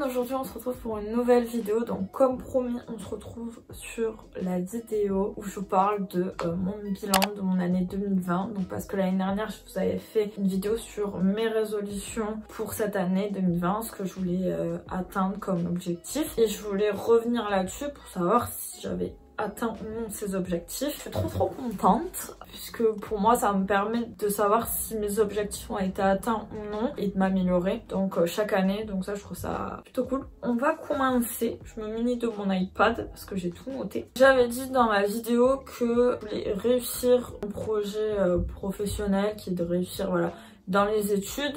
monde, aujourd'hui on se retrouve pour une nouvelle vidéo. Donc comme promis, on se retrouve sur la vidéo où je parle de mon bilan de mon année 2020. Donc parce que l'année dernière je vous avais fait une vidéo sur mes résolutions pour cette année 2020, ce que je voulais atteindre comme objectif. Et je voulais revenir là-dessus pour savoir si j'avais atteint ou non ces objectifs. Je suis trop contente puisque pour moi ça me permet de savoir si mes objectifs ont été atteints ou non et de m'améliorer donc chaque année, donc ça je trouve ça plutôt cool. On va commencer, je me munis de mon iPad parce que j'ai tout noté. J'avais dit dans ma vidéo que je voulais réussir mon projet professionnel qui est de réussir voilà dans les études.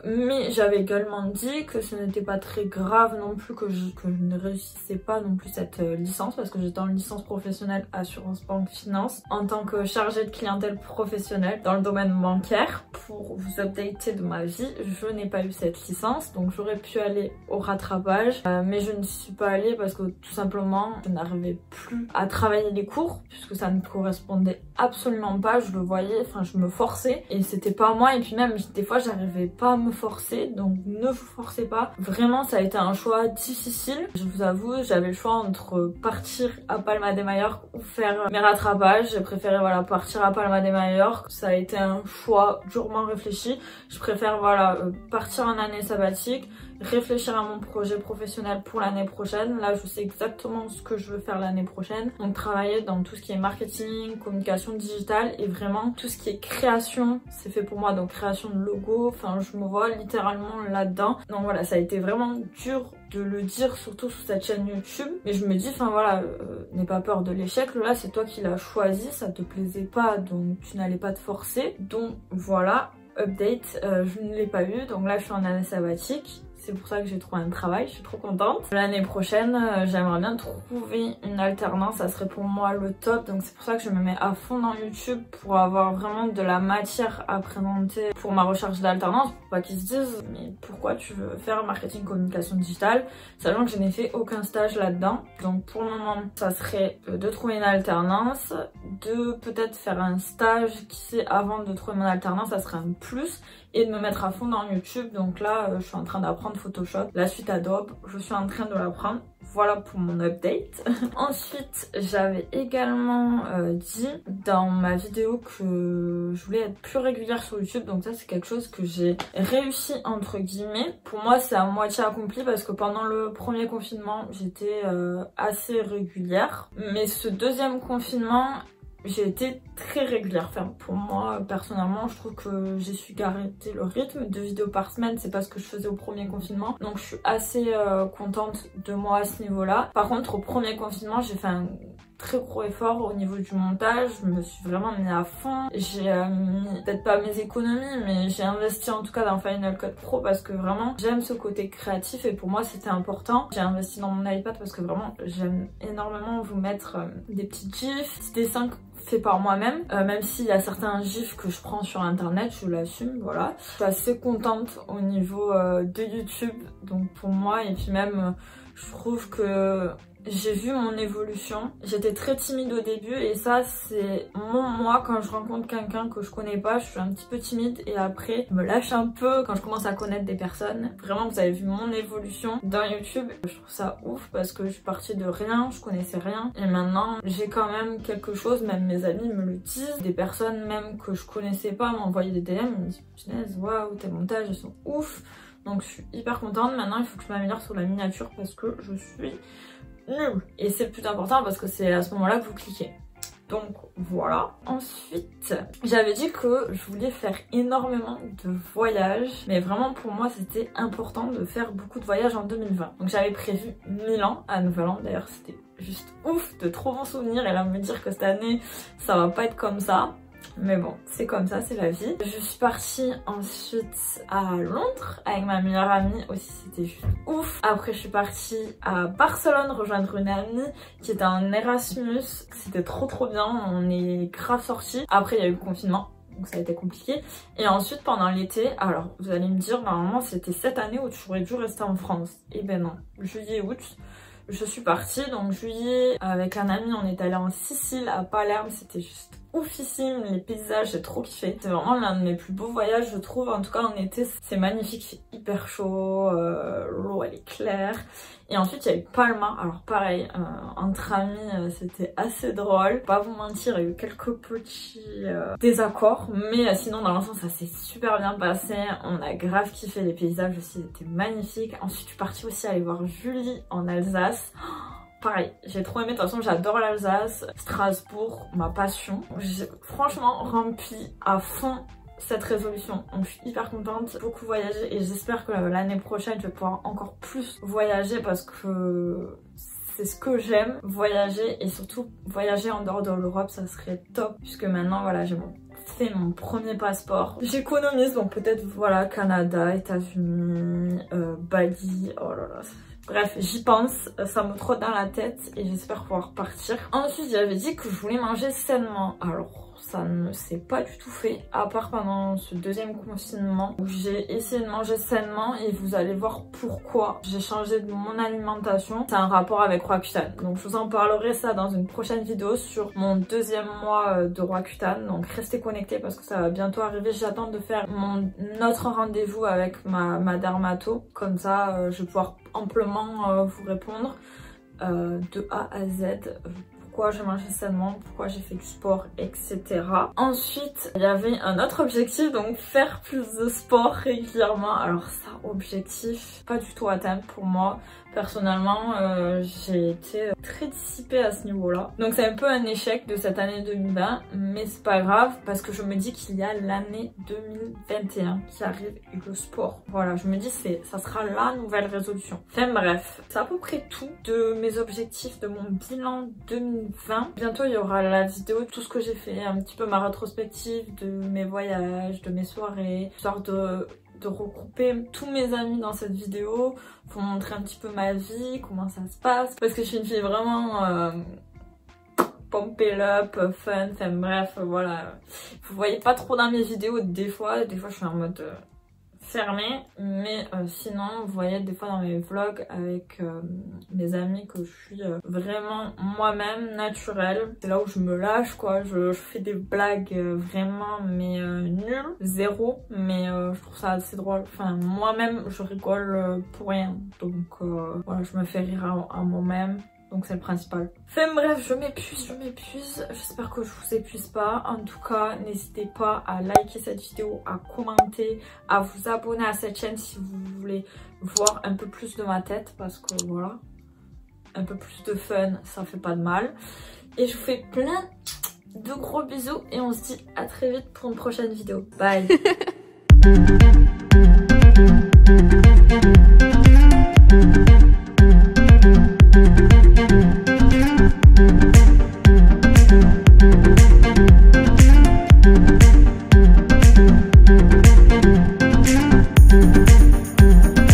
Mais j'avais également dit que ce n'était pas très grave non plus que je ne réussissais pas non plus cette licence parce que j'étais en licence professionnelle assurance banque finance en tant que chargée de clientèle professionnelle dans le domaine bancaire. Pour vous updater de ma vie, je n'ai pas eu cette licence donc j'aurais pu aller au rattrapage mais je ne suis pas allée parce que tout simplement je n'arrivais plus à travailler les cours puisque ça ne correspondait absolument pas, je le voyais, enfin je me forçais et c'était pas moi et puis même des fois j'arrivais pas à me forcer, donc ne vous forcez pas. Vraiment ça a été un choix difficile, je vous avoue. J'avais le choix entre partir à Palma de Mallorca ou faire mes rattrapages. J'ai préféré voilà partir à Palma de Mallorca, ça a été un choix durement réfléchi. Je préfère voilà partir en année sabbatique, réfléchir à mon projet professionnel pour l'année prochaine. Là je sais exactement ce que je veux faire l'année prochaine, donc travailler dans tout ce qui est marketing, communication digitale et vraiment tout ce qui est création, c'est fait pour moi, donc création de logo, enfin je me vois littéralement là-dedans. Donc voilà, ça a été vraiment dur de le dire, surtout sur cette chaîne YouTube, mais je me dis enfin voilà, n'aie pas peur de l'échec, là c'est toi qui l'as choisi, ça te plaisait pas donc tu n'allais pas te forcer. Donc voilà, update, je ne l'ai pas eu, donc là je suis en année sabbatique. C'est pour ça que j'ai trouvé un travail, je suis trop contente. L'année prochaine, j'aimerais bien trouver une alternance, ça serait pour moi le top. Donc c'est pour ça que je me mets à fond dans YouTube pour avoir vraiment de la matière à présenter pour ma recherche d'alternance. Pour pas qu'ils se disent, mais pourquoi tu veux faire marketing communication digitale, sachant que je n'ai fait aucun stage là-dedans. Donc pour le moment, ça serait de trouver une alternance, de peut-être faire un stage, qui sait, avant de trouver mon alternance, ça serait un plus. Et de me mettre à fond dans YouTube. Donc là je suis en train d'apprendre Photoshop, la suite Adobe, je suis en train de l'apprendre. Voilà pour mon update. Ensuite j'avais également dit dans ma vidéo que je voulais être plus régulière sur YouTube, donc ça c'est quelque chose que j'ai réussi entre guillemets. Pour moi c'est à moitié accompli parce que pendant le premier confinement j'étais assez régulière, mais ce deuxième confinement j'ai été très régulière. Enfin, pour moi, personnellement, je trouve que j'ai su garder le rythme. 2 vidéos par semaine, c'est pas ce que je faisais au premier confinement. Donc je suis assez contente de moi à ce niveau-là. Par contre, au premier confinement, j'ai fait un très gros effort au niveau du montage. Je me suis vraiment mis à fond. J'ai mis, peut-être pas mes économies, mais j'ai investi en tout cas dans Final Cut Pro parce que vraiment, j'aime ce côté créatif et pour moi, c'était important. J'ai investi dans mon iPad parce que vraiment, j'aime énormément vous mettre des petits gifs, petits dessins fait par moi-même, même s'il y a certains gifs que je prends sur internet, je l'assume, voilà. Je suis assez contente au niveau de YouTube, donc pour moi, et puis même je trouve que j'ai vu mon évolution. J'étais très timide au début et ça c'est moi quand je rencontre quelqu'un que je connais pas, je suis un petit peu timide et après je me lâche un peu quand je commence à connaître des personnes. Vraiment vous avez vu mon évolution dans YouTube, je trouve ça ouf parce que je suis partie de rien, je connaissais rien et maintenant j'ai quand même quelque chose, même mes amis me le disent, des personnes même que je connaissais pas m'envoyaient des DM, ils me disent punaise waouh tes montages ils sont ouf. Donc je suis hyper contente. Maintenant il faut que je m'améliore sur la miniature parce que je suis nulle. Et c'est le plus important parce que c'est à ce moment-là que vous cliquez. Donc voilà. Ensuite, j'avais dit que je voulais faire énormément de voyages. Mais vraiment pour moi c'était important de faire beaucoup de voyages en 2020. Donc j'avais prévu Milan à Nouvel An. D'ailleurs c'était juste ouf, de trop bons souvenirs. Et là me dire que cette année ça va pas être comme ça. Mais bon, c'est comme ça, c'est la vie. Je suis partie ensuite à Londres avec ma meilleure amie aussi, c'était juste ouf. Après je suis partie à Barcelone rejoindre une amie qui était en Erasmus. C'était trop bien, on est grave sortis. Après il y a eu le confinement, donc ça a été compliqué. Et ensuite pendant l'été, alors vous allez me dire normalement c'était cette année où tu aurais dû rester en France. Et ben non, juillet, août. Je suis partie, donc juillet avec un ami on est allé en Sicile à Palerme, c'était juste oufissime, les paysages, j'ai trop kiffé. C'est vraiment l'un de mes plus beaux voyages, je trouve. En tout cas en été, c'est magnifique, il fait hyper chaud, l'eau elle est claire. Et ensuite il y a eu Palma, alors pareil, entre amis c'était assez drôle. Pas vous mentir, il y a eu quelques petits désaccords, mais sinon dans l'ensemble ça s'est super bien passé. On a grave kiffé, les paysages aussi étaient magnifiques. Ensuite je suis partie aussi aller voir Julie en Alsace. Pareil, j'ai trop aimé, de toute façon j'adore l'Alsace, Strasbourg, ma passion. J'ai franchement rempli à fond cette résolution, donc je suis hyper contente, beaucoup voyager et j'espère que l'année prochaine je vais pouvoir encore plus voyager parce que c'est ce que j'aime, voyager et surtout voyager en dehors de l'Europe, ça serait top puisque maintenant voilà j'ai fait mon premier passeport. J'économise donc peut-être voilà Canada, États-Unis, Bali, oh là là. Bref, j'y pense, ça me trotte dans la tête et j'espère pouvoir partir. Ensuite, j'avais dit que je voulais manger sainement. Alors, ça ne s'est pas du tout fait, à part pendant ce deuxième confinement où j'ai essayé de manger sainement et vous allez voir pourquoi j'ai changé de mon alimentation. C'est un rapport avec Roaccutane. Donc, je vous en parlerai ça dans une prochaine vidéo sur mon deuxième mois de Roaccutane. Donc, restez connectés parce que ça va bientôt arriver. J'attends de faire mon autre rendez-vous avec ma dermato. Comme ça, je vais pouvoir amplement vous répondre de A à Z, pourquoi j'ai mangé sainement, pourquoi j'ai fait du sport, etc. Ensuite, il y avait un autre objectif, donc faire plus de sport régulièrement. Alors ça, objectif pas du tout atteint pour moi. Personnellement, j'ai été très dissipée à ce niveau-là. Donc c'est un peu un échec de cette année 2020, mais c'est pas grave parce que je me dis qu'il y a l'année 2021 qui arrive et le sport. Voilà, je me dis ça sera la nouvelle résolution. Enfin bref, c'est à peu près tout de mes objectifs, de mon bilan 2020. Bientôt il y aura la vidéo de tout ce que j'ai fait, un petit peu ma rétrospective de mes voyages, de mes soirées, histoire de regrouper tous mes amis dans cette vidéo pour montrer un petit peu ma vie, comment ça se passe, parce que je suis une fille vraiment pump it up, fun, enfin bref, voilà. Vous voyez pas trop dans mes vidéos des fois je suis en mode fermée, mais sinon vous voyez des fois dans mes vlogs avec mes amis que je suis vraiment moi-même, naturelle. C'est là où je me lâche quoi, je fais des blagues vraiment mais nulles, zéro, mais je trouve ça assez drôle. Enfin moi-même je rigole pour rien, donc voilà, je me fais rire à moi-même. Donc c'est le principal. Enfin bref, je m'épuise. J'espère que je vous épuise pas. En tout cas, n'hésitez pas à liker cette vidéo, à commenter, à vous abonner à cette chaîne si vous voulez voir un peu plus de ma tête. Parce que voilà, un peu plus de fun, ça fait pas de mal. Et je vous fais plein de gros bisous et on se dit à très vite pour une prochaine vidéo. Bye.